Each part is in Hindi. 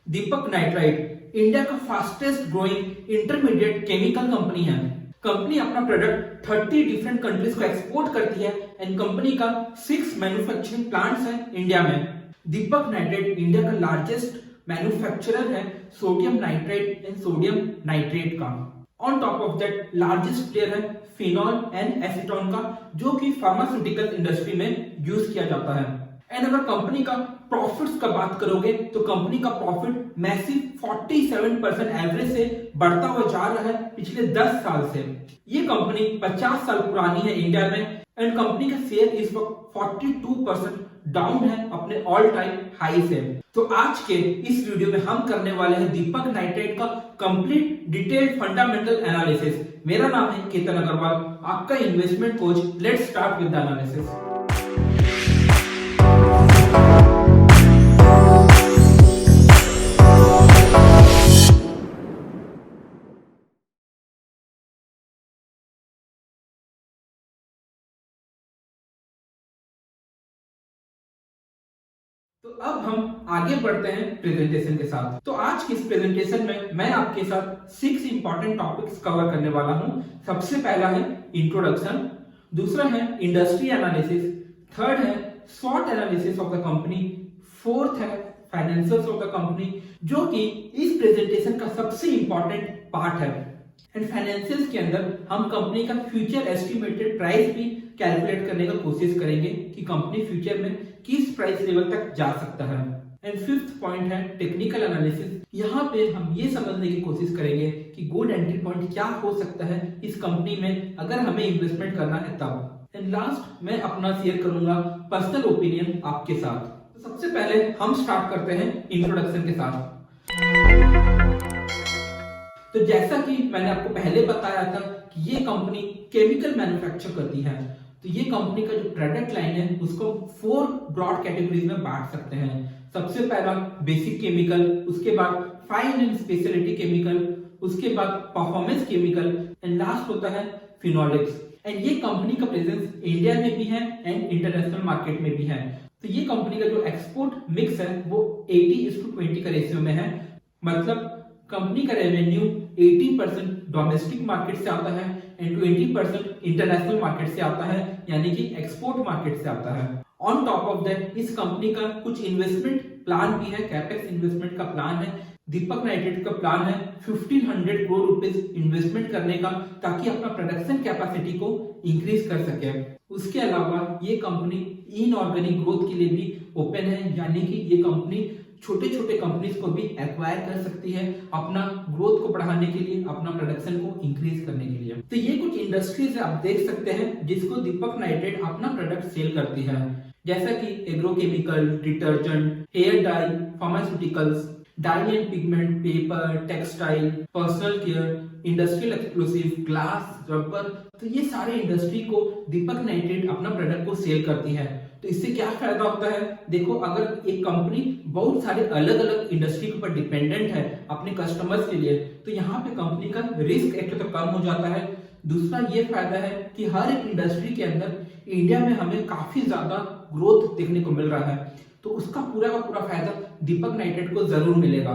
दीपक नाइट्राइट इंडिया का fastest growing intermediate chemical company है। कंपनी अपना प्रोडक्ट 30 डिफरेंट कंट्रीज को एक्सपोर्ट करती है एंड कंपनी का 6 मैन्युफैक्चरिंग प्लांट्स हैं इंडिया में। दीपक नाइट्राइट इंडिया का लार्जेस्ट मैन्युफैक्चरर है sodium nitrite and sodium nitrate का। On top of that largest player है फिनॉल एंड एसीटोन का, जो कि फार्मास्यूटिकल इंडस्ट्री में यूज किया जाता है। एंड अगर कंपनी का प्रॉफिट्स का बात करोगे तो कंपनी का प्रॉफिट मैसिव 47% एवरेज से बढ़ता हुआ जा रहा है पिछले 10 साल से। ये कंपनी 50 साल पुरानी है इंडिया में एंड कंपनी का शेयर इस वक्त 42% डाउन है अपने ऑल टाइम हाई से। तो आज के इस वीडियो में हम करने वाले हैं दीपक नाइट्राइट का कंप्लीट डिटेल्ड फंडामेंटल एनालिसिस। मेरा नाम है केतन अग्रवाल, आपका investment coach. Let's start with the analysis. तो अब हम आगे बढ़ते हैं प्रेजेंटेशन के साथ। तो आज की इस प्रेजेंटेशन में मैं आपके साथ 6 इंपॉर्टेंट टॉपिक्स कवर करने वाला हूं। सबसे पहला है इंट्रोडक्शन, दूसरा है इंडस्ट्री एनालिसिस, थर्ड है स्वॉट analysis of the company, fourth है फाइनेंशियल्स ऑफ द कंपनी, जो कि इस प्रेजेंटेशन का सबसे इंपॉर्टेंट पार्ट है। एंड फाइनेंशियल्स के अंदर हम कंपनी का फ्यूचर एस्टिमेटेड प्राइस भी कैलकुलेट करने का कोशिश करेंगे कि कंपनी फ्यूचर में किस प्राइस लेवल तक जा सकता है। एंड फिफ्थ पॉइंट है टेक्निकल एनालिसिस। यहाँ पे हम ये समझने की कोशिश करेंगे कि गुड एंट्री पॉइंट क्या हो सकता है इस कंपनी में अगर हमें इन्वेस्टमेंट करना है तब। एंड लास्ट मैं अपना शेयर करूंगा पर्सनल ओपिनियन आपके साथ। तो सबसे पहले हम स्टार्ट करते हैं इंट्रोडक्शन के साथ। तो जैसा कि मैंने आपको पहले बताया था कि ये कंपनी केमिकल मैन्युफैक्चर करती है। तो ये कंपनी का जो प्रोडक्ट लाइन है उसको 4 ब्रॉड कैटेगरीज में बांट सकते हैं। सबसे पहला बेसिक केमिकल, उसके बाद फाइन एंड स्पेशलिटी केमिकल, उसके बाद परफॉर्मेंस केमिकल एंड लास्ट होता है फिनोलिक्स। एंड ये कंपनी का प्रेजेंस इंडिया में भी है एंड इंटरनेशनल मार्केट में भी है। तो ये कंपनी का जो एक्सपोर्ट मिक्स है वो 80:20 का रेशियो में है। मतलब कंपनी का रेवेन्यू 80% डोमेस्टिक मार्केट से आता है एंड 20% इंटरनेशनल मार्केट से आता है, यानी कि एक्सपोर्ट मार्केट से आता है। ऑन टॉप ऑफ दैट इस कंपनी का कुछ इन्वेस्टमेंट प्लान भी है, कैपेक्स इन्वेस्टमेंट का प्लान है। दीपक नाइट्राइट का प्लान है 1500 करोड़ रुपीस इन्वेस्टमेंट करने का, ताकि अपना प्रोडक्शन कैपेसिटी को इंक्रीज कर सके। उसके अलावा ये कंपनी इनऑर्गेनिक ग्रोथ के लिए भी ओपन है, यानी कि ये कंपनी छोटे छोटे कंपनीज को भी एक्वायर कर सकती है अपना ग्रोथ को बढ़ाने के लिए, अपना प्रोडक्शन को इंक्रीज करने के लिए। तो ये कुछ इंडस्ट्रीज आप देख सकते हैं जिसको दीपक नाइट्राइट अपना प्रोडक्ट सेल करती है, जैसा कि agrochemical, detergent, hair dye, pharmaceuticals, dye and pigment, paper, textile, personal care, industrial explosive, glass, rubber. तो ये सारे इंडस्ट्री को दीपक नाइट्राइट अपना प्रोडक्ट को सेल करती है। तो इससे क्या फायदा होता है, देखो अगर एक कंपनी बहुत सारे अलग अलग इंडस्ट्री के ऊपर डिपेंडेंट है अपने कस्टमर्स के लिए, तो यहाँ पे कंपनी का रिस्क एक तो कम हो जाता है। दूसरा ये फायदा है कि हर एक इंडस्ट्री के अंदर इंडिया में हमें काफी ज्यादा ग्रोथ देखने को मिल रहा है, तो उसका पूरा का पूरा फायदा दीपक नाइट्राइट को जरूर मिलेगा,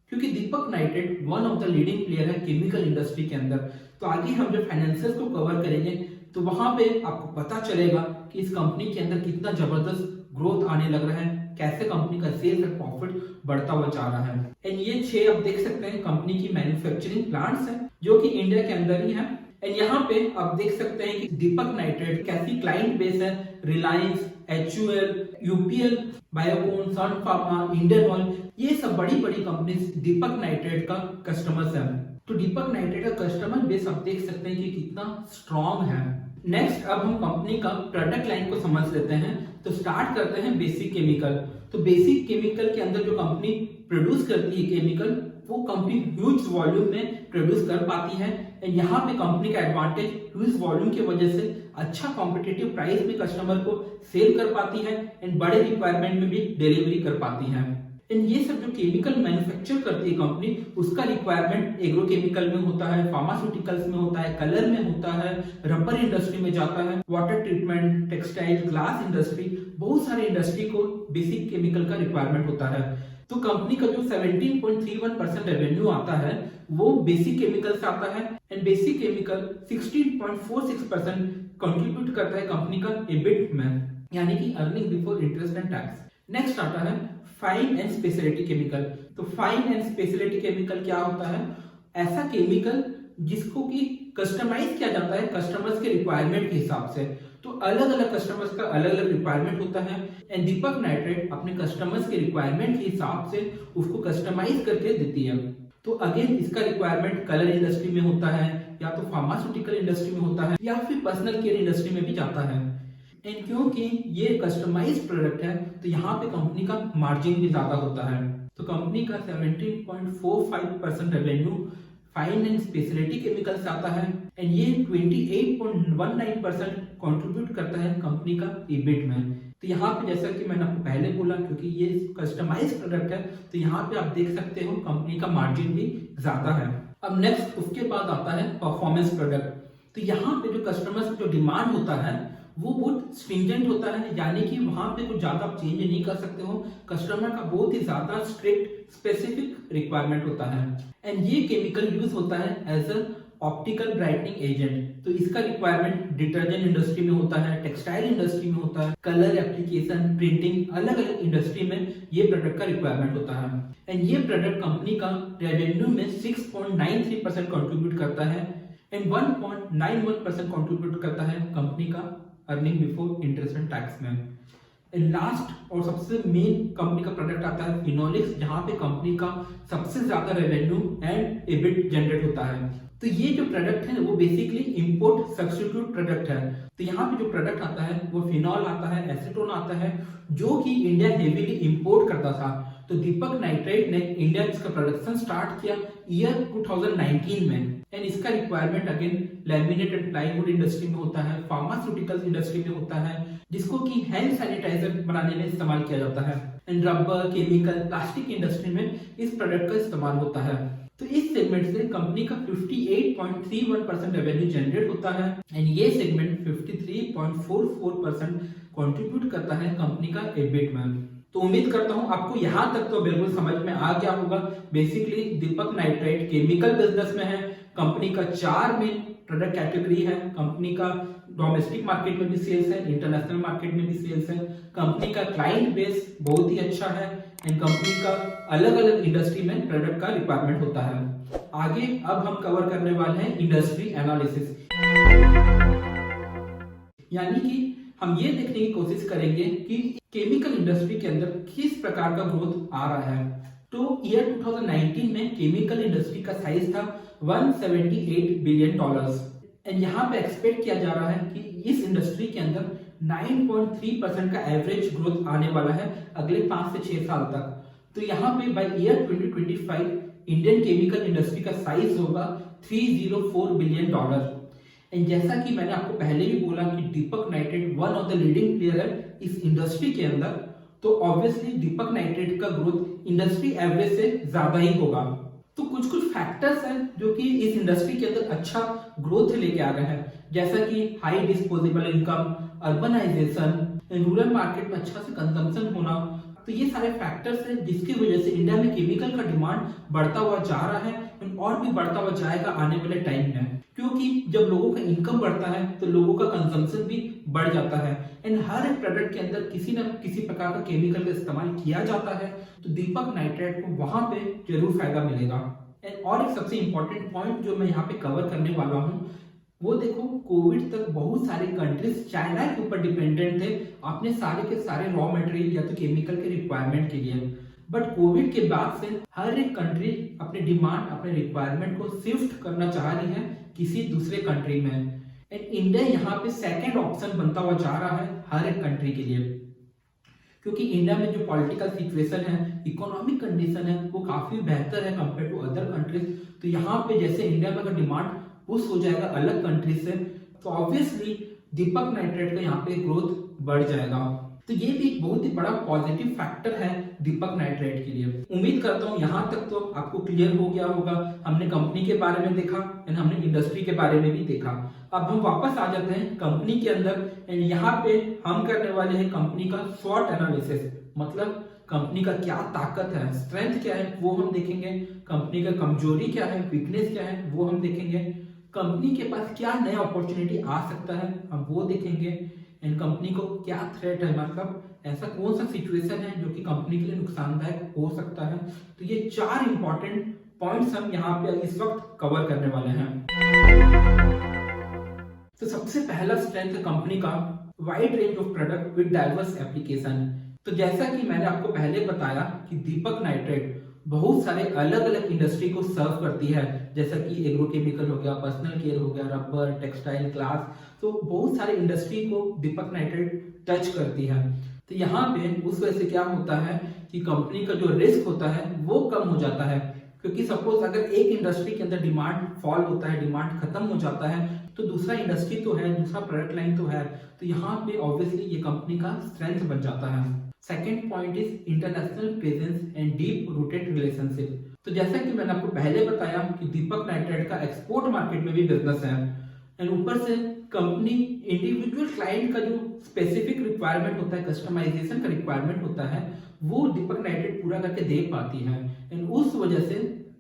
क्योंकि Deepak nitrite one of the leading player है केमिकल इंडस्ट्री के अंदर। तो आगे हम जब फाइनेंशियल को कवर करेंगे तो वहां पे आपको पता चलेगा कि इस कंपनी के अंदर कितना जबरदस्त ग्रोथ आने लग रहा है, कैसे कंपनी का सेल्स और प्रॉफिट बढ़ता हुआ जा रहा है। एंड ये 6 आप देख सकते हैं कंपनी की मैन्युफैक्चरिंग प्लांट्स हैं जो कि इंडिया के अंदर ही है। एंड यहाँ पे आप देख सकते हैं कि दीपक नाइट्राइट कैसी क्लाइंट बेस है, रिलायंस, HUL, UPL, बायोकॉन, सन फार्मा, इंडियन ऑयल, ये सब बड़ी बड़ी कंपनीज दीपक नाइट्राइट का कस्टमर्स हैं। तो दीपक नाइट्राइट का कस्टमर बेस आप देख सकते हैं कि कितना स्ट्रॉन्ग है। नेक्स्ट अब हम कंपनी का प्रोडक्ट लाइन को समझ लेते हैं। तो स्टार्ट करते हैं बेसिक केमिकल। तो बेसिक केमिकल के अंदर जो कंपनी प्रोड्यूस करती है केमिकल, वो कंपनी ह्यूज वॉल्यूम में प्रोड्यूस कर पाती है। एंड यहाँ पे कंपनी का एडवांटेज ह्यूज वॉल्यूम की वजह से अच्छा कॉम्पिटिटिव प्राइस में कस्टमर को सेल कर पाती है एंड बड़े रिक्वायरमेंट में भी डिलीवरी कर पाती है। एंड ये सब जो केमिकल मैन्युफैक्चर करती है कंपनी, उसका रिक्वायरमेंट एग्रोकेमिकल में होता है, फार्मास्यूटिकल्स में होता है, कलर में होता है, रबर इंडस्ट्री में जाता है, water treatment, textile, glass industry, बहुत सारे इंडस्ट्री को बेसिक केमिकल का रिक्वायरमेंट होता है। तो कंपनी का जो 17.31% रेवेन्यू आता है वो बेसिक केमिकल से आता है एंड बेसिक केमिकल 16.46% कंट्रीब्यूट करता है कंपनी का एबिट में, यानी कि earning before interest and tax. Next आता है फाइन एंड स्पेशलिटी केमिकल। तो फाइन एंड स्पेशलिटी केमिकल क्या होता है? ऐसा केमिकल जिसको कि कस्टमाइज किया जाता है कस्टमर्स के रिक्वायरमेंट के हिसाब से। तो अलग अलग कस्टमर्स का अलग अलग रिक्वायरमेंट होता है एंड दीपक नाइट्राइट अपने कस्टमर्स के रिक्वायरमेंट के हिसाब से उसको कस्टमाइज करके देती है। तो अगेन इसका रिक्वायरमेंट कलर इंडस्ट्री में होता है, या तो फार्मास्यूटिकल इंडस्ट्री में होता है, या फिर पर्सनल केयर इंडस्ट्री में भी जाता है। एंड क्योंकि ये कस्टमाइज प्रोडक्ट है तो यहाँ पे कंपनी का मार्जिन भी ज्यादा होता है। तो कंपनी का 17.45% revenue fine and speciality chemical से आता है एंड ये 28.19% कंट्रीब्यूट करता है कंपनी का ईबिट में। तो यहाँ पे जैसा कि मैंने आपको पहले बोला, क्योंकि ये कस्टमाइज प्रोडक्ट है तो यहाँ पे आप देख सकते हो कंपनी का मार्जिन भी ज्यादा है। अब नेक्स्ट उसके बाद आता है परफॉर्मेंस प्रोडक्ट। तो यहाँ पे जो कस्टमर्स का जो डिमांड होता है वो बहुत स्ट्रिंजेंट होता है, यानी कि वहां पे कुछ ज्यादा आप चेंज नहीं कर सकते हो। कस्टमर का बहुत ही ज्यादा स्ट्रिक्ट स्पेसिफिक रिक्वायरमेंट होता है एंड ये केमिकल यूज होता है as a optical brightening agent. तो इसका रिक्वायरमेंट डिटर्जेंट इंडस्ट्री में होता है, टेक्सटाइल इंडस्ट्री में होता है, कलर एप्लीकेशन, प्रिंटिंग, अलग अलग इंडस्ट्री में ये प्रोडक्ट का रिक्वायरमेंट होता है एंड ये प्रोडक्ट कंपनी का रेवेन्यू में 6.93% कंट्रीब्यूट करता है एंड 1.91% कंट्रीब्यूट करता है कंपनी का earning before interest and tax में। लास्ट और सबसे मेन कंपनी का प्रोडक्ट आता है फिनोलिक्स, जहां पे कंपनी का सबसे ज्यादा रेवेन्यू एंड एबिट जनरेट होता है। तो ये जो प्रोडक्ट है वो बेसिकली इंपोर्ट सब्स्टिट्यूट प्रोडक्ट है। तो यहाँ पे जो प्रोडक्ट आता है वो फिनॉल आता है, एसीटोन आता है, जो कि इंडिया हेवीली इंपोर्ट करता था। तो दीपक नाइट्राइट ने इंडिया में इसका प्रोडक्शन स्टार्ट किया ईयर 2019 में एंड इसका requirement again laminate and plywood industry में होता है, फार्मास्यूटिकल्स इंडस्ट्री में होता है, जिसको कि हैंड सैनिटाइजर बनाने में इस्तेमाल किया जाता है and rubber, chemical, plastic industry में इस प्रोडक्ट का इस्तेमाल होता है। तो इस सेगमेंट से कंपनी का 58.31% रेवेन्यू जनरेट होता है एंड ये सेगमेंट 53.44% कंट्रीब्यूट करता है कंपनी का एबिट में। तो उम्मीद करता हूं आपको यहां तक तो बिल्कुल समझ में आ गया होगा। बेसिकली दीपक नाइट्राइट केमिकल बिजनेस में है, कंपनी का 4 मेन प्रोडक्ट कैटेगरी है। कंपनी का डोमेस्टिक मार्केट में भी सेल्स है, इंटरनेशनल मार्केट में भी सेल्स है, कंपनी का क्लाइंट बेस बहुत ही अच्छा है एंड कंपनी का अलग अलग इंडस्ट्री में प्रोडक्ट का रिक्वायरमेंट होता है। आगे अब हम कवर करने वाले हैं इंडस्ट्री एनालिसिस, यानी कि हम ये देखने की कोशिश करेंगे कि केमिकल इंडस्ट्री के अंदर किस प्रकार का ग्रोथ आ रहा है। तो ईयर 2019 में केमिकल इंडस्ट्री का साइज था $178 बिलियन एंड यहाँ पे एक्सपेक्ट किया जा रहा है कि इस इंडस्ट्री के अंदर 9.3% का एवरेज ग्रोथ आने वाला है अगले 5 से 6 साल तक। तो यहाँ पे by year 2025 Indian chemical industry का साइज होगा $304 बिलियन एंड जैसा कि मैंने आपको पहले भी बोला कि Deepak nitrite one of the leading player है इस इंडस्ट्री के अंदर, तो ऑब्वियसली दीपक नाइट्राइट का ग्रोथ इंडस्ट्री एवरेज से ज्यादा ही होगा। तो कुछ कुछ फैक्टर्स हैं जो कि इस इंडस्ट्री के अंदर अच्छा ग्रोथ लेके आ रहे हैं, जैसा कि high disposable income, urbanisation, rural market में अच्छा से कंजम्पशन होना। तो ये सारे फैक्टर्स हैं जिसकी वजह से इंडिया में केमिकल का डिमांड बढ़ता हुआ जा रहा है और भी बढ़ता हुआ जाएगा आने वाले टाइम में, क्योंकि जब लोगों का इनकम बढ़ता है तो लोगों का कंजम्पशन भी बढ़ जाता है एंड हर एक प्रोडक्ट के अंदर किसी न किसी प्रकार का केमिकल का इस्तेमाल किया जाता है। तो दीपक नाइट्राइट को वहां पे जरूर फायदा मिलेगा। और एक सबसे इंपॉर्टेंट पॉइंट जो मैं यहाँ पे कवर करने वाला हूँ वो देखो, कोविड तक बहुत सारे कंट्रीज चाइना के ऊपर डिपेंडेंट थे अपने सारे के सारे रॉ मटेरियल या तो केमिकल के रिक्वायरमेंट के लिए, बट कोविड के बाद से हर एक कंट्री अपने डिमांड, अपने रिक्वायरमेंट को शिफ्ट करना चाह रही है किसी दूसरे कंट्री में एंड इंडिया यहाँ पे सेकंड ऑप्शन बनता हुआ जा रहा है हर एक कंट्री के लिए, क्योंकि इंडिया में जो पॉलिटिकल सिचुएशन है, इकोनॉमिक कंडीशन है, वो काफी बेहतर है कंपेयर टू अदर कंट्रीज। तो यहाँ पे जैसे इंडिया में अगर डिमांड पुश हो जाएगा अलग कंट्री से तो ऑब्वियसली दीपक नाइट्राइट का यहाँ पे ग्रोथ बढ़ जाएगा। तो ये भी एक बहुत ही बड़ा पॉजिटिव फैक्टर है दीपक नाइट्राइट के लिए। उम्मीद करता हूँ यहाँ तक तो आपको क्लियर हो गया होगा। हमने कंपनी के बारे में देखा एंड हमने इंडस्ट्री के बारे में भी देखा। अब हम वापस आ जाते हैं कंपनी के अंदर एंड यहाँ पे हम करने वाले हैं कंपनी का स्वॉट एनालिसिस, मतलब कंपनी का क्या ताकत है, स्ट्रेंथ क्या है वो हम देखेंगे, कंपनी का कमजोरी क्या है, वीकनेस क्या है वो हम देखेंगे, कंपनी के पास क्या नया अपॉर्चुनिटी आ सकता है हम वो देखेंगे, एंड कंपनी को क्या थ्रेट है, मतलब ऐसा कौन सा सिचुएशन है जो कि कंपनी के लिए नुकसानदायक हो सकता है। तो ये 4 इंपॉर्टेंट पॉइंट्स हम यहाँ पे इस वक्त कवर करने वाले हैं। तो सबसे पहला स्ट्रेंथ है कंपनी का wide range of product with diverse application. तो जैसा कि मैंने आपको पहले बताया कि दीपक नाइट्रेट बहुत सारे अलग अलग इंडस्ट्री को सर्व करती है, जैसा कि एग्रोकेमिकल हो गया, पर्सनल केयर हो गया, रबर, टेक्सटाइल, ग्लास, तो बहुत सारे इंडस्ट्री को दीपक नाइट्रेट टच करती है। तो यहाँ पे उस वजह से क्या होता है कि कंपनी का जो रिस्क होता है वो कम हो जाता है, क्योंकि सपोज अगर एक इंडस्ट्री के अंदर डिमांड फॉल होता है, डिमांड खत्म हो जाता है, तो दूसरा इंडस्ट्री तो है, दूसरा प्रोडक्ट लाइन तो है, तो यहाँ पे ऑब्वियसली ये कंपनी का स्ट्रेंथ बन जाता है। Second point is international presence and deep rooted relationship. तो जैसा कि मैंने आपको पहले बताया कि दीपक नाइट्रेट का एक्सपोर्ट मार्केट में भी बिजनेस है, एंड ऊपर से कंपनी इंडिविजुअल क्लाइंट का जो स्पेसिफिक रिक्वायरमेंट होता है, कस्टमाइजेशन का रिक्वायरमेंट होता है, वो दीपक नाइट्रेट पूरा करके दे पाती है, एंड उस वजह से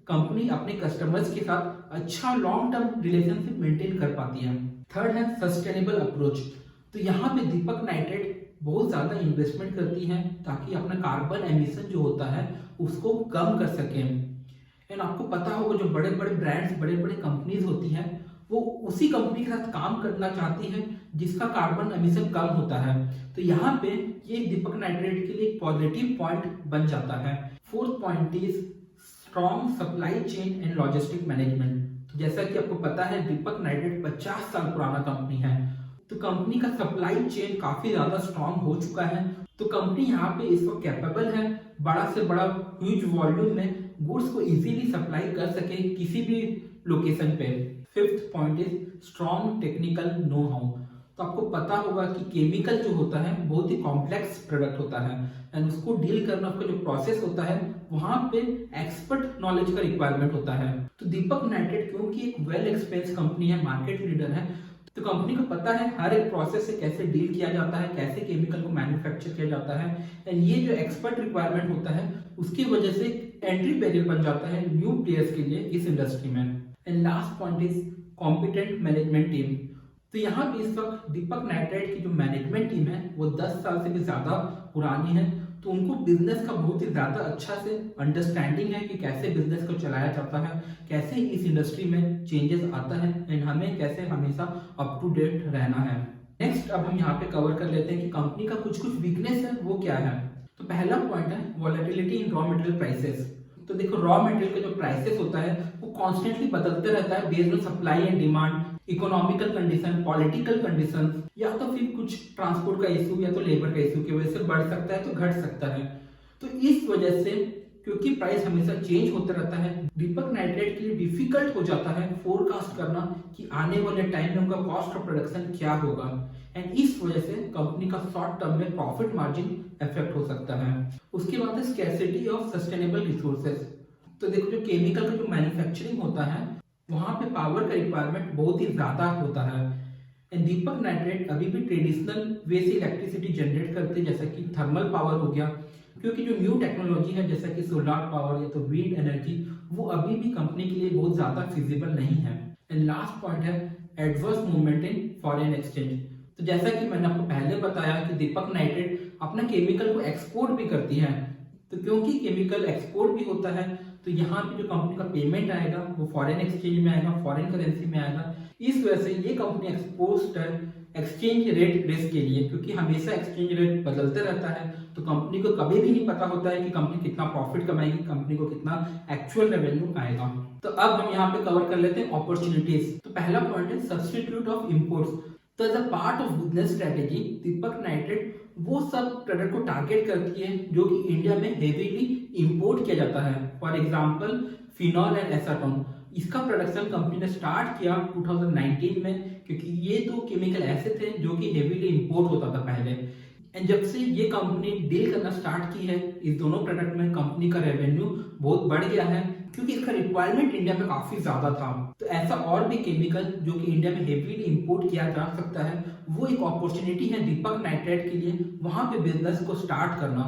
कंपनी अपने कस्टमर्स के साथ अच्छा लॉन्ग टर्म रिलेशनशिप मेंटेन कर पाती है। थर्ड है सस्टेनेबल अप्रोच। तो यहाँ पे दीपक नाइट्रेट बहुत ज्यादा इन्वेस्टमेंट करती है ताकि अपना कार्बन एमिशन जो होता है उसको कम कर सके। एंड आपको पता होगा जो बड़े बड़े ब्रांड्स, बड़े बड़े कंपनीज होती हैं, वो उसी कंपनी के साथ काम करना चाहती हैं जिसका कार्बन एमिशन कम होता है। तो यहाँ पे ये दीपक नाइट्रेट के लिए एक पॉजिटिव पॉइंट बन जाता है। Fourth point is strong supply chain and logistic management. जैसा कि आपको पता है दीपक नाइट्रेट 50 साल पुराना कंपनी है, तो कंपनी का सप्लाई चेन काफी ज्यादा स्ट्रॉन्ग हो चुका है। तो कंपनी यहाँ पे इस वक्त कैपेबल है बड़ा से बड़ा ह्यूज वॉल्यूम में गुड्स को इजीली सप्लाई कर सके किसी भी लोकेशन पे। Fifth point is strong technical know how. तो आपको पता होगा कि केमिकल जो होता है बहुत ही कॉम्प्लेक्स प्रोडक्ट होता है, एंड उसको डील करना, उसका जो प्रोसेस होता है वहां पे एक्सपर्ट नॉलेज का रिक्वायरमेंट होता है। तो दीपक नाइट्रेट क्योंकि एक वेल एक्सपीरियंस कंपनी है, मार्केट लीडर है, तो कंपनी को पता है हर एक प्रोसेस से कैसे डील किया जाता है, कैसे केमिकल को मैन्युफैक्चर किया जाता है, एंड ये जो एक्सपर्ट रिक्वायरमेंट होता है उसकी वजह से एंट्री बैरियर बन जाता है न्यू प्लेयर्स के लिए इस इंडस्ट्री में। And last point is competent management team. तो यहाँ पे इस वक्त दीपक नाइट्रेट की जो मैनेजमेंट टीम है वो 10 साल से भी ज्यादा पुरानी है, तो उनको बिजनेस का बहुत ही ज्यादा अच्छा से अंडरस्टैंडिंग है कि कैसे बिजनेस को चलाया जाता है, कैसे इस इंडस्ट्री में चेंजेस आता है, एंड हमें कैसे हमेशा अप टू डेट रहना है। नेक्स्ट अब हम यहाँ पे कवर कर लेते हैं कि कंपनी का कुछ कुछ वीकनेस है वो क्या है। तो पहला पॉइंट है वॉलेटिलिटी इन रॉ मटेरियल प्राइसेस। तो देखो रॉ मटेरियल का जो प्राइसेस होता है वो कॉन्स्टेंटली बदलते रहता है based on supply and demand, economical condition, political condition, या तो फिर कुछ ट्रांसपोर्ट का इशू या तो लेबर का इशू की वजह से बढ़ सकता है तो घट सकता है। तो इस वजह से क्योंकि प्राइस हमेशा चेंज होता रहता है, दीपक नाइट्रेट के लिए डिफिकल्ट हो जाता है फोरकास्ट करना कि आने वाले टाइम में उनका कॉस्ट ऑफ प्रोडक्शन क्या होगा, एंड इस वजह से कंपनी का शॉर्ट टर्म में प्रॉफिट मार्जिन इफेक्ट हो सकता है। उसके बाद है स्कैर्सिटी ऑफ सस्टेनेबल रिसोर्सेज। तो देखो जो केमिकल का जो मैन्युफैक्चरिंग होता है वहां पे पावर का रिक्वायरमेंट बहुत ही ज्यादा होता है, एंड दीपक नाइट्रेट अभी भी ट्रेडिशनल वे से इलेक्ट्रिसिटी जनरेट करते हैं, जैसा कि थर्मल पावर हो गया, क्योंकि जो न्यू टेक्नोलॉजी है जैसा कि सोलर पावर या तो विंड एनर्जी वो अभी भी कंपनी के लिए बहुत ज्यादा फिजिबल नहीं है। एंड लास्ट पॉइंट है adverse movement in foreign exchange. तो जैसा कि मैंने आपको पहले बताया कि दीपक नाइट्रेट अपना केमिकल को एक्सपोर्ट भी करती है, तो क्योंकि केमिकल एक्सपोर्ट भी होता है तो यहाँ पे जो कंपनी का पेमेंट आएगा वो फॉरेन एक्सचेंज में आएगा, फॉरेन करेंसी में आएगा। इस वजह से ये कंपनी एक्सपोज्ड है एक्सचेंज रेट रिस्क के लिए, क्योंकि हमेशा एक्सचेंज रेट बदलते रहता है, तो कंपनी को कभी भी नहीं पता होता है कि कंपनी कितना प्रॉफिट कमाएगी, कंपनी को कितना एक्चुअल रेवेन्यू आएगा। तो अब हम यहाँ पे कवर कर लेते हैं अपॉर्चुनिटीज। तो पहला पॉइंट है सब्स्टिट्यूट ऑफ इंपोर्ट्स। तो as a part of business strategy Deepak nitrate वो सब प्रोडक्ट को टारगेट करती है जो कि इंडिया में हेवीली इंपोर्ट किया जाता है। For example phenol and acetone, इसका प्रोडक्शन कंपनी ने स्टार्ट किया 2019 में, क्योंकि ये दो केमिकल ऐसे थे जो कि हेवीली इंपोर्ट होता था पहले, एंड जब से ये कंपनी डील करना स्टार्ट की है इस दोनों प्रोडक्ट में कंपनी का रेवेन्यू बहुत बढ़ गया है, क्योंकि इसका रिक्वायरमेंट इंडिया में काफी ज्यादा था। तो ऐसा और भी केमिकल जो कि इंडिया में हेवीली इंपोर्ट किया जा सकता है, वो एक अपॉर्चुनिटी है दीपक नाइट्रेट के लिए वहां पे बिजनेस को स्टार्ट करना।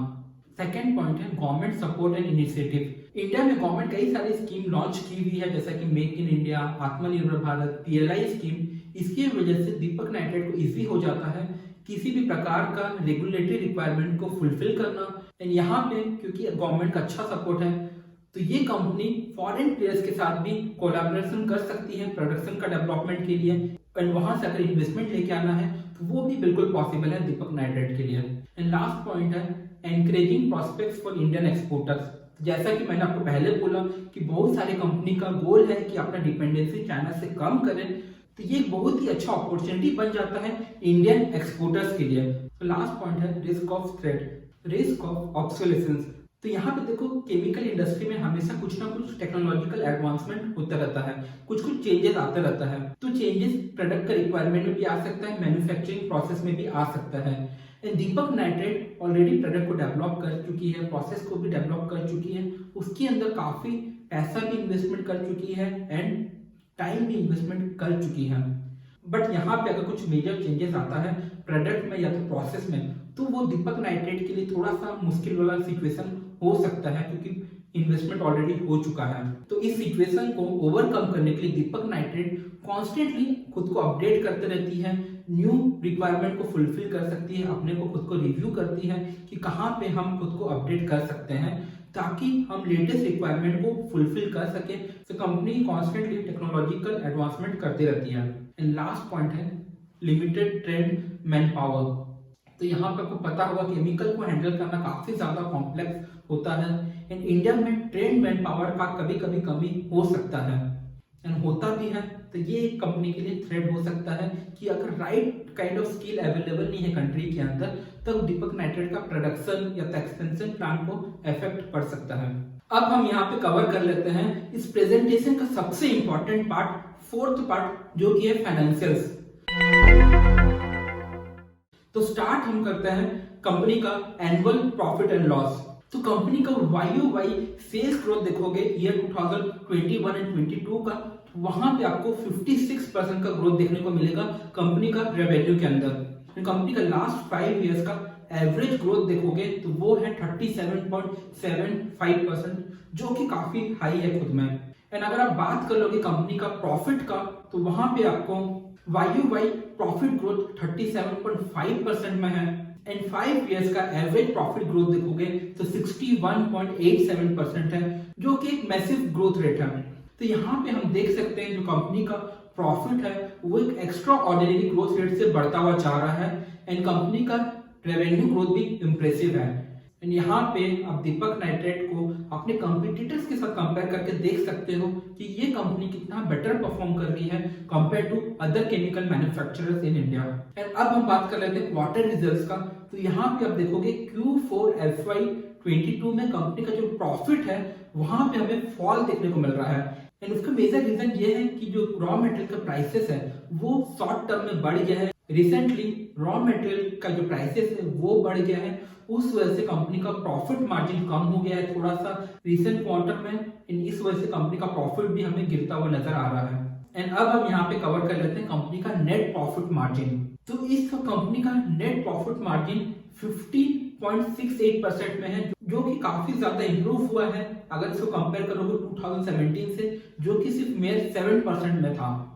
सेकेंड पॉइंट है government support and initiative. India में गवर्नमेंट कई सारी स्कीम लॉन्च की हुई है, जैसा कि मेक इन इंडिया, आत्मनिर्भर भारत, पीएलआई स्कीम। इसकी वजह से दीपक नाइट्रेट को इजी हो जाता है किसी भी प्रकार का रेगुलेटरी रिक्वायरमेंट को फुलफिल करना। एंड यहाँ पे क्योंकि गवर्नमेंट का अच्छा सपोर्ट है तो ये कंपनी फॉरेन प्लेयर्स के साथ भी कोलैबोरेशन कर सकती है प्रोडक्शन का डेवलपमेंट के लिए। एंड वहां से अगर इन्वेस्टमेंट लेके आना है तो वो भी बिल्कुल पॉसिबल है दीपक नाइट्रेट के लिए। एंड लास्ट पॉइंट है encouraging prospects for Indian exporters. जैसा कि मैंने आपको पहले बोला कि बहुत सारी कंपनी का गोल है कि अपना डिपेंडेंसी चाइना से कम करें, तो ये बहुत ही अच्छा अपॉर्चुनिटी बन जाता है इंडियन एक्सपोर्टर्स के लिए। तो लास्ट पॉइंट है risk of threat, risk of obsolescence. तो यहाँ पे देखो केमिकल इंडस्ट्री में हमेशा कुछ ना कुछ टेक्नोलॉजिकल एडवांसमेंट होता रहता है, कुछ चेंजेस आते रहता है। तो चेंजेस प्रोडक्ट का रिक्वायरमेंट में भी आ सकता है, मैन्युफैक्चरिंग प्रोसेस में भी आ सकता है। दीपक नाइट्रेट ऑलरेडी प्रोडक्ट को डेवलप कर चुकी है, प्रोसेस को भी डेवलप कर चुकी है, उसके अंदर काफी पैसा भी इन्वेस्टमेंट कर चुकी है एंड टाइम भी इन्वेस्टमेंट कर चुकी है। बट यहाँ पे अगर कुछ मेजर चेंजेस आता है प्रोडक्ट में या तो प्रोसेस में, तो वो दीपक नाइट्रेट के लिए थोड़ा सा मुश्किल वाला सिचुएशन हो सकता है क्योंकि इन्वेस्टमेंट ऑलरेडी हो चुका है। तो इस सिचुएशन को ओवरकम करने के लिए दीपक नाइट्रेट कॉन्स्टेंटली खुद को अपडेट करते रहती है, न्यू रिक्वायरमेंट को फुलफिल कर सकती है, अपने को खुद को रिव्यू करती है कि कहाँ पे हम खुद को अपडेट कर सकते हैं ताकि हम लेटेस्ट रिक्वायरमेंट को फुलफिल कर सके। तो कंपनी कॉन्स्टेंटली टेक्नोलॉजिकल एडवांसमेंट करती रहती है। एंड लास्ट पॉइंट है लिमिटेड ट्रेंड मैन पावर। तो यहाँ पे आपको पता होगा केमिकल को हैंडल करना काफी ज्यादा कॉम्प्लेक्स होता है एंड इंडिया में ट्रेंड मैन पावर का कभी कभी कमी हो सकता है एंड होता भी है। तो ये कंपनी के लिए थ्रेट हो सकता है कि अगर right kind of skill available नहीं है कंट्री के अंदर तो दीपक नाइट्रेट का प्रोडक्शन या एक्सपेंशन प्लान को इफेक्ट पड़ सकता है। अब हम यहाँ पे कवर कर लेते हैं इस प्रेजेंटेशन का सबसे इंपॉर्टेंट पार्ट, फोर्थ पार्ट, जो कि है फाइनेंशियल्स। तो स्टार्ट हम करते हैं कंपनी का एनुअल प्रॉफिट एंड लॉस। तो कंपनी का YoY सेल्स ग्रोथ देखोगे ईयर 2021 एंड 22 का, तो वहां पे आपको 56% का ग्रोथ देखने को मिलेगा कंपनी का रेवेन्यू के अंदर। कंपनी का लास्ट 5 इयर्स का एवरेज ग्रोथ देखोगे तो वो है 37.75%, जो कि काफी हाई है खुद में। एंड अगर आप बात कर लोगे कंपनी का प्रॉफिट का, तो वहां पे आपको YoY प्रॉफिट ग्रोथ 37.5% में है एंड 5 इयर्स का एवरेज प्रॉफिट ग्रोथ देखोगे तो 61.87% है, जो कि एक मैसिव ग्रोथ रेट है। तो यहाँ पे हम देख सकते हैं जो कंपनी का प्रॉफिट है वो एक एक्स्ट्रा ऑर्डिनरी ग्रोथ रेट से बढ़ता हुआ जा रहा है एंड कंपनी का रेवेन्यू ग्रोथ भी इंप्रेसिव है। एंड यहाँ पे आप दीपक नाइट्रेट को अपने कंपटीटर्स के साथ कंपेयर करके देख सकते हो कि ये कंपनी कितना बेटर परफॉर्म कर रही है compare to other chemical manufacturers in India. And अब हम बात कर लेते हैं क्वार्टर रिजल्ट्स का। तो यहाँ पे आप देखोगे Q4 FY22 में कंपनी का जो प्रॉफिट है वहां पे हमें फॉल देखने को मिल रहा है एंड उसका मेजर रीजन ये है कि जो रॉ मटेरियल का प्राइसेस है वो शॉर्ट टर्म में बढ़ गया है। रिसेंटली रॉ मटेरियल का जो प्राइसेस है वो बढ़ गया है, उस वजह से कंपनी का प्रॉफिट मार्जिन कम हो गया है थोड़ा सा रिसेंट क्वार्टर में। इस वजह से कंपनी का प्रॉफिट भी हमें गिरता हुआ नजर आ रहा है। एंड अब हम यहाँ पे कवर कर लेते हैं कंपनी का नेट प्रॉफिट मार्जिन। तो इस कंपनी का नेट प्रॉफिट मार्जिन 50.68% में है, जो कि काफी ज्यादा इंप्रूव हुआ है अगर इसको कंपेयर करोगे 2017 से, जो कि सिर्फ मेरे 7% में था।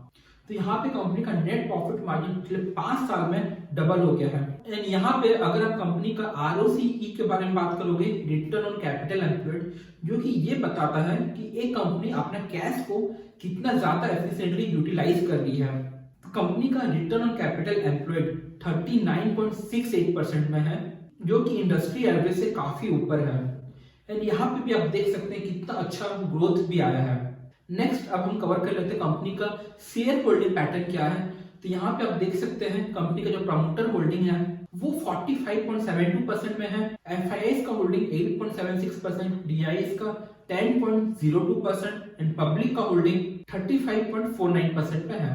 तो यहाँ पे कंपनी का नेट प्रॉफिट मार्जिन पिछले 5 साल में डबल हो गया है। एंड यहाँ पे अगर आप कंपनी का ROCE के बारे में बात करोगे, रिटर्न ऑन कैपिटल एम्प्लॉयड, जो कि ये बताता है कि एक कंपनी अपना कैश को कितना ज्यादा एफिशिएंटली यूटिलाइज कर रही है। तो कंपनी का रिटर्न ऑन कैपिटल एम्प्लॉयड 39.68% में है, जो कि इंडस्ट्री एवरेज से काफी ऊपर है। एंड यहाँ पे भी आप देख सकते हैं कितना अच्छा ग्रोथ भी आया है। नेक्स्ट अब हम कवर कर लेते हैं कंपनी का शेयर होल्डिंग पैटर्न क्या है। तो यहाँ पे आप देख सकते हैं कंपनी का जो प्रमोटर होल्डिंग है वो 45.72% में है, FIS का होल्डिंग 8.76%, DIS का 10.02% एंड पब्लिक का होल्डिंग 35.49% पे है।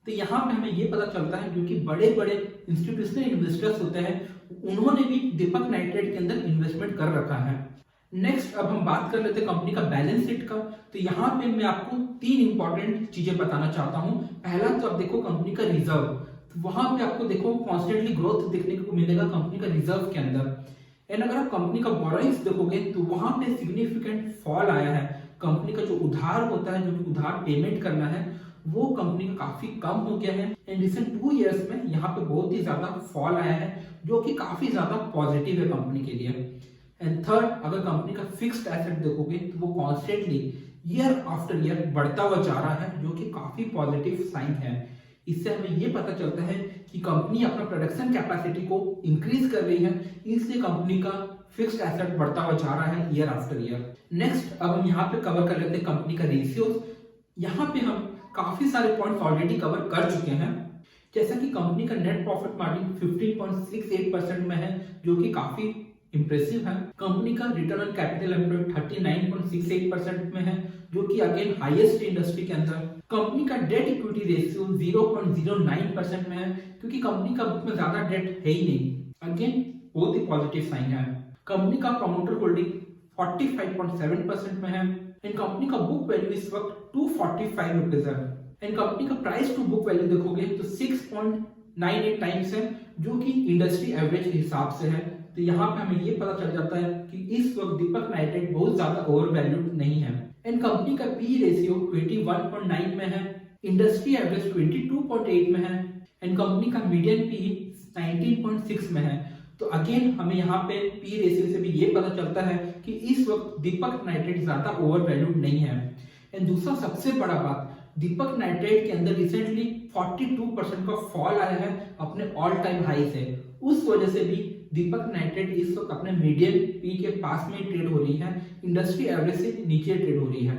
तो यहाँ पे हमें ये पता चलता है क्योंकि बड़े बड़े इंस्टीट्यूशनल इन्वेस्टर्स होते हैं, उन्होंने भी दीपक नाइट्रेट के अंदर इन्वेस्टमेंट कर रखा है। नेक्स्ट अब हम बात कर लेते हैं कंपनी का बैलेंस शीट का। तो यहाँ पे मैं आपको 3 इंपॉर्टेंट चीजें बताना चाहता हूँ। पहला तो आप देखो कंपनी का रिजर्व, तो वहां पे आपको देखो कॉन्स्टेंटली ग्रोथ देखने को मिलेगा कंपनी का रिजर्व के अंदर। एंड अगर आप कंपनी का बोरोइंग्स देखोगे तो वहां पे सिग्निफिकेंट फॉल आया है। कंपनी का जो उधार होता है, जो उधार पेमेंट करना है, वो कंपनी का काफी कम हो गया है। एंड रिसेंट 2 इयर्स में यहाँ पे बहुत ही ज्यादा फॉल आया है, जो कि काफी ज्यादा पॉजिटिव है कंपनी के लिए। एंड थर्ड, अगर कंपनी का फिक्स्ड एसेट देखोगे तो वो कॉन्स्टेंटली ईयर आफ्टर ईयर बढ़ता हुआ जा रहा है, जो कि काफी पॉजिटिव साइन है। इससे हमें ये पता चलता है कि कंपनी अपना प्रोडक्शन कैपेसिटी को इंक्रीज कर रही है, इसलिए कंपनी का फिक्स्ड एसेट बढ़ता हुआ जा रहा है ईयर आफ्टर ईयर। नेक्स्ट, अब हम यहाँ पे कवर कर लेते हैं कंपनी का रेशियोज। यहाँ पे हम काफी सारे पॉइंट्स ऑलरेडी कवर कर चुके हैं, जैसा कि कंपनी का नेट प्रॉफिट मार्जिन 15.68% में है, जो कि काफी इंप्रेसिव है। कंपनी का रिटर्न ऑन कैपिटल एम्प्लॉयड 39.68% में है, जो कि अगेन हाईएस्ट इंडस्ट्री के अंदर। कंपनी का डेट इक्विटी रेशियो 0.09% में है, क्योंकि कंपनी का बुक में ज्यादा डेट है ही नहीं। अगेन बहुत ही पॉजिटिव साइन है। कंपनी का प्रमोटर होल्डिंग 45.7% में है। एंड कंपनी का बुक वैल्यू इस वक्त 245 रुपीज है। एंड कंपनी का प्राइस टू बुक वैल्यू देखोगे तो 6.98 टाइम्स है, जो कि इंडस्ट्री एवरेज के हिसाब से है। तो यहाँ पे हमें ये पता चल जाता है कि इस वक्त दीपक नाइट्रेट बहुत ज्यादा ओवर वैल्यूड नहीं है। एंड कंपनी का पी रेशियो 21.9 में है, इंडस्ट्री एवरेज 22.8 में है। एंड कंपनी का मीडियन पी 19.6 में है। तो अगेन हमें यहाँ पे पी रेशियो से भी ये पता चलता है कि इस वक्त दीपक नाइट्रेट ज्यादा ओवर वैल्यूड नहीं है। एंड दूसरा सबसे बड़ा बात, दीपक नाइट्रेट के अंदर रिसेंटली 42% का फॉल आया है अपने ऑल टाइम हाई से। उस वजह से भी दीपक नाइट्रेट इस वक्त अपने मीडियम पी के पास में ट्रेड हो रही है, इंडस्ट्री एवरेज से नीचे ट्रेड हो रही है।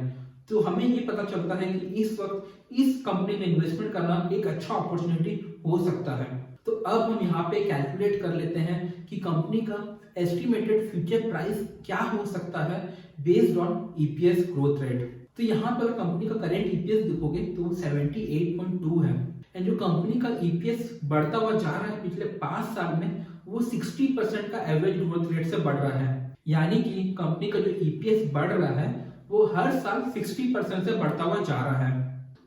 तो हमें ये पता चलता है कि इस वक्त इस कंपनी में इन्वेस्टमेंट करना एक अच्छा अपॉर्चुनिटी हो सकता है। तो अब हम यहाँ पे कैलकुलेट कर लेते हैं कि कंपनी का एस्टिमेटेड फ्यूचर प्राइस क्या हो सकता है based on EPS growth rate. तो यहाँ पर कंपनी का करेंट ईपीएस देखोगे तो 78.2 है। एंड जो कंपनी का ईपीएस बढ़ता हुआ जा रहा है पिछले 5 साल में, वो 60% का एवरेज ग्रोथ रेट से बढ़ रहा है। यानी कि कंपनी का जो ईपीएस बढ़ रहा है वो हर साल 60% से बढ़ता हुआ जा रहा है।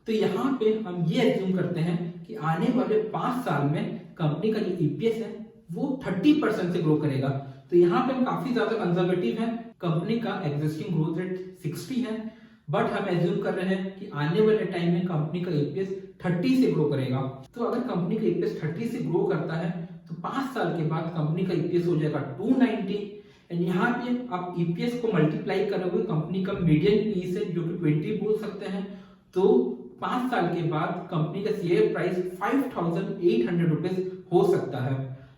तो यहाँ पे हम ये एज्यूम करते हैं कि आने वाले 5 साल में कंपनी का जो ईपीएस है वो 30% से ग्रो करेगा। तो यहाँ पे हम काफी ज्यादा कंजर्वेटिव हैं। कंपनी का एग्जिस्टिंग ग्रोथ रेट 60 है, बट हम एज्यूम कर रहे हैं कि आने वाले टाइम में कंपनी का ईपीएस 30 से ग्रो करेगा। तो अगर कंपनी का ईपीएस 30 से ग्रो करता है तो 5 साल के बाद कंपनी का ईपीएस हो जाएगा 290। एंड यहाँ पे आप ईपीएस को मल्टीप्लाई करोगे कंपनी का मीडियन पी से, जो कि 20 बोल सकते हैं, तो 5 साल के बाद कंपनी का शेयर प्राइस 5,800 रुपीज हो सकता है।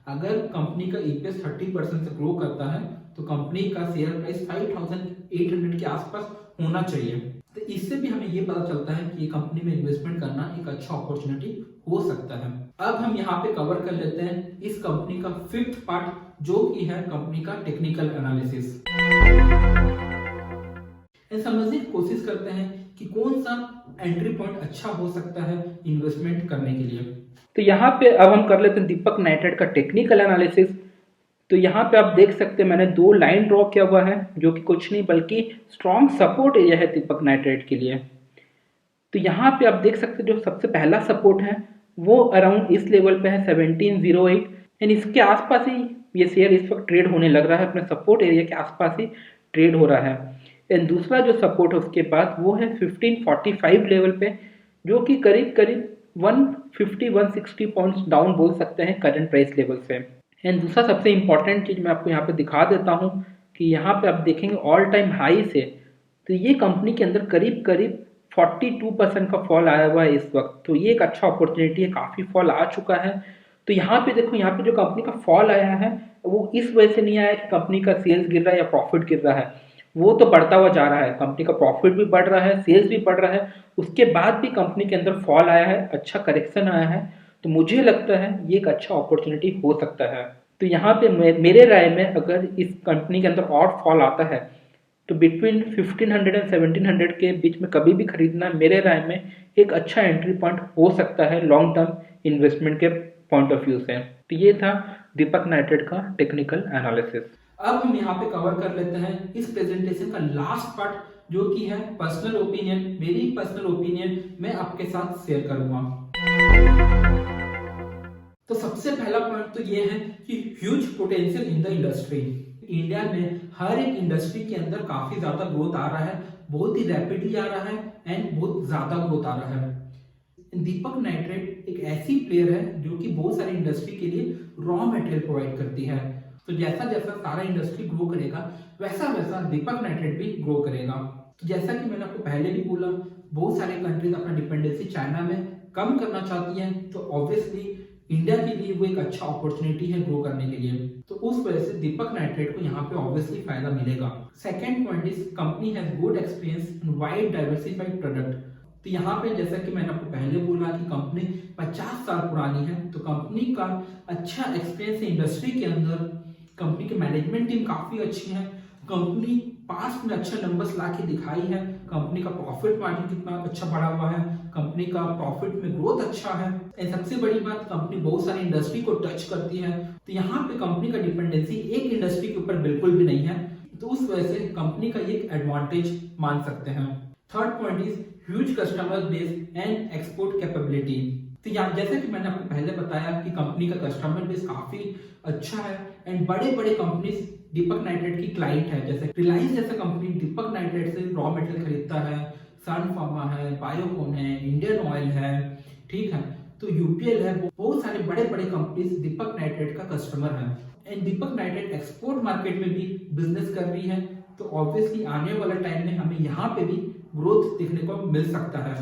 अगर कंपनी का ईपीएस 30% से ग्रो करता है तो कंपनी का शेयर प्राइस 5,800 के आसपास होना चाहिए। तो इससे भी हमें ये पता चलता है कि ये कंपनी में इन्वेस्टमेंट करना एक अच्छा अपॉर्चुनिटी हो सकता है। अब हम यहाँ पे कवर कर लेते हैं इस कंपनी का 5th पार्ट, जो कि है कंपनी का टेक्निकल एनालिसिस। समझने की कोशिश करते हैं कि कौन सा एंट्री पॉइंट अच्छा हो सकता है इन्वेस्टमेंट करने के लिए। तो यहाँ पे अब हम कर लेते हैं दीपक नाइट्रेट का टेक्निकल एनालिसिस। तो यहाँ पे आप देख सकते हैं मैंने 2 लाइन ड्रॉ किया हुआ है, जो कि कुछ नहीं बल्कि स्ट्रॉन्ग सपोर्ट एरिया है दीपक नाइट्रेट के लिए। तो यहाँ पे आप देख सकते हैं जो सबसे पहला सपोर्ट है वो अराउंड इस लेवल पे है 1708। एंड इसके आसपास ही ये शेयर इस वक्त ट्रेड होने लग रहा है, अपने सपोर्ट एरिया के आसपास ही ट्रेड हो रहा है। एंड दूसरा जो सपोर्ट है उसके बाद वो है 1545 लेवल पे, जो कि करीब करीब 150-160 पॉइंट्स डाउन बोल सकते हैं करंट प्राइस लेवल से। एंड दूसरा सबसे इंपॉर्टेंट चीज मैं आपको यहाँ पे दिखा देता हूँ कि यहाँ पे आप देखेंगे ऑल टाइम हाई से, तो ये कंपनी के अंदर करीब करीब 42% का फॉल आया हुआ है इस वक्त। तो ये एक अच्छा अपॉर्चुनिटी है, काफी फॉल आ चुका है। तो यहाँ पे देखो, यहाँ पे जो कंपनी का फॉल आया है वो इस वजह से नहीं आया कि कंपनी का सेल्स गिर रहा है या प्रॉफिट गिर रहा है, वो तो बढ़ता हुआ जा रहा है। कंपनी का प्रॉफिट भी बढ़ रहा है, सेल्स भी बढ़ रहा है, उसके बाद भी कंपनी के अंदर फॉल आया है, अच्छा करेक्शन आया है। तो मुझे लगता है ये एक अच्छा अपॉर्चुनिटी हो सकता है। तो यहाँ पे मेरे राय में अगर इस कंपनी के अंदर और फॉल आता है तो बिटवीन 1500 एंड 1700 के बीच में कभी भी खरीदना मेरे राय में एक अच्छा एंट्री पॉइंट हो सकता है लॉन्ग टर्म इन्वेस्टमेंट के पॉइंट ऑफ व्यू से। तो ये था दीपक नाइट्रेट का टेक्निकल एनालिसिस। अब हम यहाँ पे कवर कर लेते हैं इस प्रेजेंटेशन का लास्ट पार्ट, जो कि है पर्सनल ओपिनियन। मेरी पर्सनल ओपिनियन मैं आपके साथ शेयर करूंगा। तो सबसे पहला पॉइंट तो ये है कि huge potential in the industry. India में हर एक इंडस्ट्री के अंदर काफी ज्यादा ग्रोथ आ रहा है, बहुत ही रैपिडली आ रहा है एंड बहुत ज्यादा ग्रोथ आ रहा है। दीपक नाइट्रेट एक ऐसी प्लेयर है जो कि बहुत सारी इंडस्ट्री के लिए रॉ मटेरियल प्रोवाइड करती है। तो जैसा जैसा सारा इंडस्ट्री ग्रो करेगा वैसा वैसा दीपक नाइट्रेट भी ग्रो करेगा। तो जैसा कि मैंने आपको पहले भी बोला, बहुत सारे कंट्रीज अपना डिपेंडेंसी चाइना में कम करना चाहती हैं, तो ऑब्वियसली इंडिया के लिए वो एक अच्छा अपॉर्चुनिटी है ग्रो करने के लिए। तो उस वजह से दीपक नाइट्रेट को यहाँ पे ऑब्वियसली फायदा मिलेगा। Second point is company has good experience in wide diversified product. तो यहाँ पे जैसा कि मैंने आपको पहले बोला कि कंपनी 50 साल पुरानी है, तो कंपनी का अच्छा एक्सपीरियंस है इंडस्ट्री के अंदर। कंपनी की मैनेजमेंट टीम काफी अच्छी है, कंपनी पास्ट में अच्छा नंबर्स ला के दिखाई है, कंपनी का प्रॉफिट मार्जिन कितना अच्छा बढ़ा हुआ है, कंपनी का प्रॉफिट में ग्रोथ अच्छा है एंड सबसे बड़ी बात, कंपनी बहुत सारी इंडस्ट्री को टच करती है। तो यहाँ पे कंपनी का डिपेंडेंसी एक इंडस्ट्री के ऊपर बिल्कुल भी नहीं है, तो उस वजह से कंपनी का ये एक एडवांटेज मान सकते हैं। Third point is huge customer base and export capability. तो यहाँ जैसे कि मैंने आपको पहले बताया कि कंपनी का कस्टमर बेस काफी अच्छा है एंड बड़े बड़े कंपनीज दीपक नाइट्रेट की क्लाइंट है, जैसे रिलायंस जैसा कंपनी दीपक नाइट्रेट से रॉ मटेरियल खरीदता है, सन फार्मा है, बायोकॉन है, इंडियन ऑयल है, ठीक है, तो यूपीएल है, बहुत सारे बड़े बड़े कंपनीज दीपक नाइट्रेट का कस्टमर है and Deepak nitrate export market में भी बिजनेस कर रही है। तो ऑब्वियसली आने वाले टाइम में हमें यहाँ पे भी ग्रोथ देखने को मिल सकता है।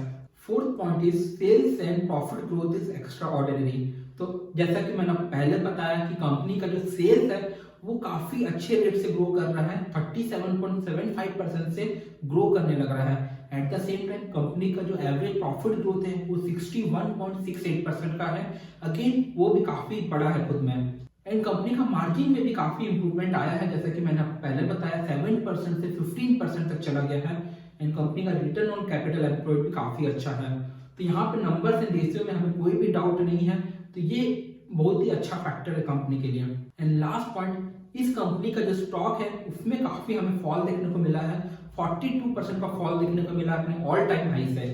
Fourth point is sales and profit growth is extraordinary. तो जैसा कि मैंने आपको पहले बताया कि कंपनी का जो सेल्स है वो काफी अच्छे रेट से ग्रो कर रहा है, 37.75% से ग्रो करने लग रहा है। At the same time company का जो एवरेज प्रॉफिट ग्रोथ है वो 61.68% का है, अगेन वो भी काफी बड़ा है खुद में। एंड कंपनी का मार्जिन में भी काफी इंप्रूवमेंट आया है, जैसा कि मैंने आपको पहले बताया 7% से 15% तक चला गया है एंड कंपनी का रिटर्न ऑन कैपिटल एम्प्लॉयड भी काफी अच्छा है। तो यहाँ पे नंबर्स एंड रेशियो में हमें कोई भी डाउट नहीं है, तो ये बहुत ही अच्छा फैक्टर है कंपनी के लिए। एंड लास्ट पॉइंट, इस कंपनी का जो स्टॉक है उसमें काफी हमें फॉल देखने को मिला है, 42% का फॉल देखने को मिला अपने ऑल टाइम हाई से।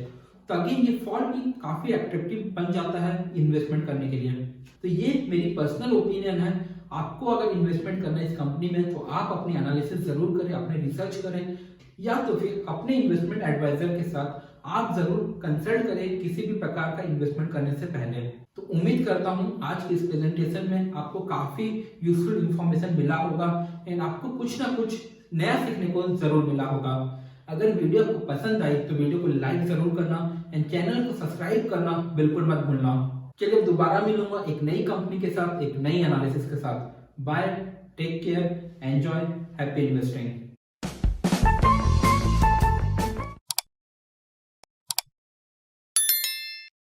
तो अगेन ये फॉल भी काफी अट्रैक्टिव बन जाता है इन्वेस्टमेंट करने के लिए। तो ये मेरी पर्सनल ओपिनियन है। आपको अगर इन्वेस्टमेंट करना है इस कंपनी में तो आप अपनी एनालिसिस जरूर करें, अपने रिसर्च करें, या तो फिर अपने इन्वेस्टमेंट एडवाइजर के साथ आप जरूर कंसल्ट करें किसी भी प्रकार का इन्वेस्टमेंट करने से पहले। तो उम्मीद करता हूं आज की इस प्रेजेंटेशन में आपको काफी यूजफुल इंफॉर्मेशन मिला होगा एंड आपको कुछ ना कुछ नया सीखने को जरूर मिला होगा। अगर वीडियो आपको पसंद आई तो वीडियो को लाइक जरूर करना एंड चैनल को सब्सक्राइब करना बिल्कुल मत भूलना। चलिए दोबारा मिलूंगा एक नई कंपनी के साथ, एक नई एनालिसिस के साथ। Bye, take care, enjoy, happy investing.